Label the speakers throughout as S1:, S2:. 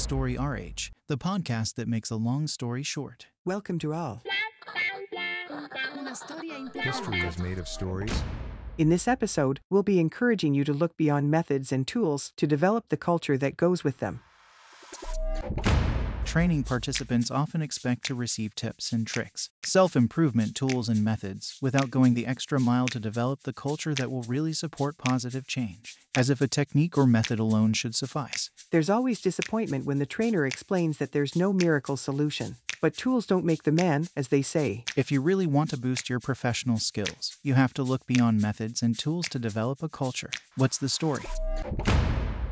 S1: Story RH, the podcast that makes a long story short.
S2: Welcome to all.
S3: History is made of stories.
S2: In this episode, we'll be encouraging you to look beyond methods and tools to develop the culture that goes with them.
S1: Training participants often expect to receive tips and tricks, self-improvement tools and methods, without going the extra mile to develop the culture that will really support positive change, as if a technique or method alone should suffice.
S2: There's always disappointment when the trainer explains that there's no miracle solution. But tools don't make the man, as they say.
S1: If you really want to boost your professional skills, you have to look beyond methods and tools to develop a culture. What's the story?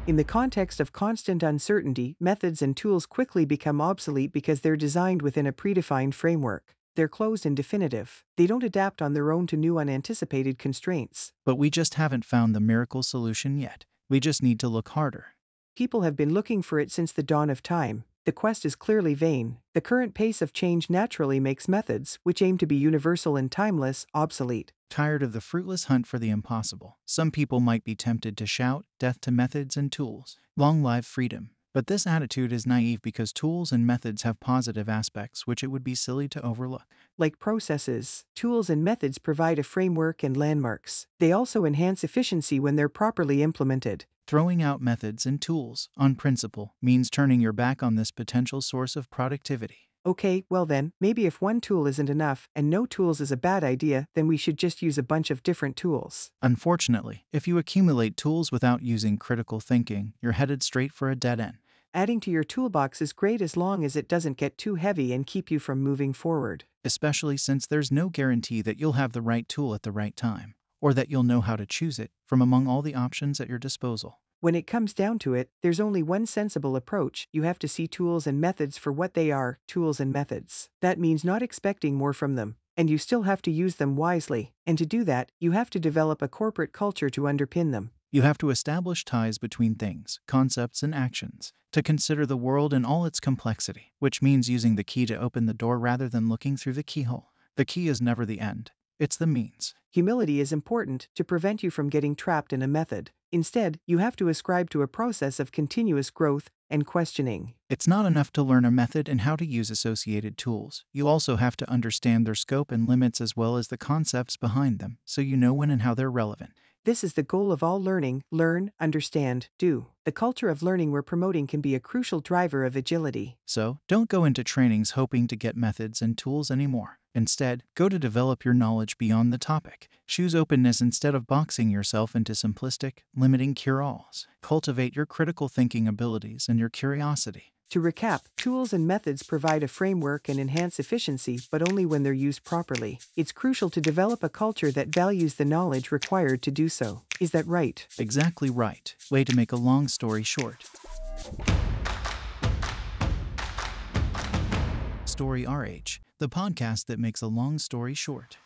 S2: In the context of constant uncertainty, methods and tools quickly become obsolete because they're designed within a predefined framework. They're closed and definitive. They don't adapt on their own to new unanticipated constraints.
S1: But we just haven't found the miracle solution yet. We just need to look harder.
S2: People have been looking for it since the dawn of time. The quest is clearly vain. The current pace of change naturally makes methods, which aim to be universal and timeless, obsolete.
S1: Tired of the fruitless hunt for the impossible, some people might be tempted to shout, "Death to methods and tools. Long live freedom." But this attitude is naive because tools and methods have positive aspects which it would be silly to overlook.
S2: Like processes, tools and methods provide a framework and landmarks. They also enhance efficiency when they're properly implemented.
S1: Throwing out methods and tools, on principle, means turning your back on this potential source of productivity.
S2: Okay, well then, maybe if one tool isn't enough and no tools is a bad idea, then we should just use a bunch of different tools.
S1: Unfortunately, if you accumulate tools without using critical thinking, you're headed straight for a dead end.
S2: Adding to your toolbox is great as long as it doesn't get too heavy and keep you from moving forward.
S1: Especially since there's no guarantee that you'll have the right tool at the right time, or that you'll know how to choose it from among all the options at your disposal.
S2: When it comes down to it, there's only one sensible approach. You have to see tools and methods for what they are, tools and methods. That means not expecting more from them. And you still have to use them wisely. And to do that, you have to develop a corporate culture to underpin them.
S1: You have to establish ties between things, concepts, and actions, to consider the world in all its complexity, which means using the key to open the door rather than looking through the keyhole. The key is never the end. It's the means.
S2: Humility is important to prevent you from getting trapped in a method. Instead, you have to ascribe to a process of continuous growth and questioning.
S1: It's not enough to learn a method and how to use associated tools. You also have to understand their scope and limits as well as the concepts behind them, so you know when and how they're relevant.
S2: This is the goal of all learning: learn, understand, do. The culture of learning we're promoting can be a crucial driver of agility.
S1: So, don't go into trainings hoping to get methods and tools anymore. Instead, go to develop your knowledge beyond the topic. Choose openness instead of boxing yourself into simplistic, limiting cure-alls. Cultivate your critical thinking abilities and your curiosity.
S2: To recap, tools and methods provide a framework and enhance efficiency, but only when they're used properly. It's crucial to develop a culture that values the knowledge required to do so. Is that right?
S1: Exactly right. Way to make a long story short. Story RH, the podcast that makes a long story short.